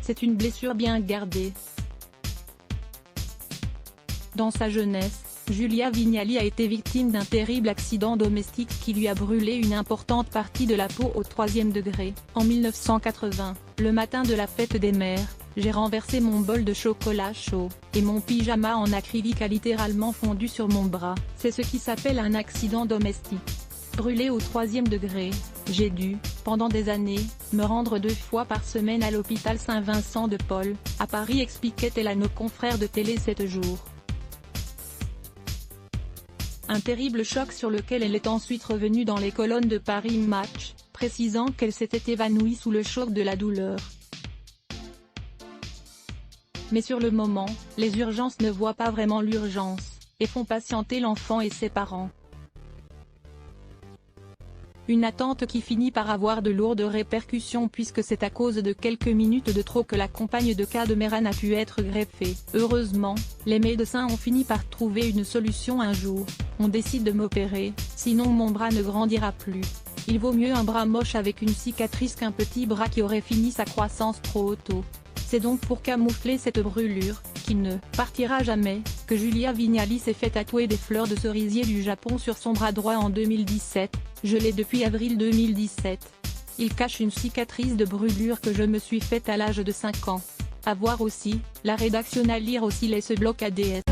C'est une blessure bien gardée. Dans sa jeunesse, Julia Vignali a été victime d'un terrible accident domestique qui lui a brûlé une importante partie de la peau au 3e degré. En 1980, le matin de la fête des mères, j'ai renversé mon bol de chocolat chaud, et mon pyjama en acrylique a littéralement fondu sur mon bras. C'est ce qui s'appelle un accident domestique. Brûlé au 3e degré, j'ai dû, pendant des années, me rendre 2 fois par semaine à l'hôpital Saint-Vincent de Paul, à Paris, expliquait-elle à nos confrères de Télé 7 jours. Un terrible choc sur lequel elle est ensuite revenue dans les colonnes de Paris Match, précisant qu'elle s'était évanouie sous le choc de la douleur. Mais sur le moment, les urgences ne voient pas vraiment l'urgence, et font patienter l'enfant et ses parents. Une attente qui finit par avoir de lourdes répercussions puisque c'est à cause de quelques minutes de trop que la compagne de Cadmeran a pu être greffée. Heureusement, les médecins ont fini par trouver une solution un jour. On décide de m'opérer, sinon mon bras ne grandira plus. Il vaut mieux un bras moche avec une cicatrice qu'un petit bras qui aurait fini sa croissance trop tôt. C'est donc pour camoufler cette brûlure, qui ne partira jamais, que Julia Vignali s'est fait tatouer des fleurs de cerisier du Japon sur son bras droit en 2017, je l'ai depuis avril 2017. Il cache une cicatrice de brûlure que je me suis faite à l'âge de 5 ans. À voir aussi, la rédaction à lire aussi les ce bloc ADS.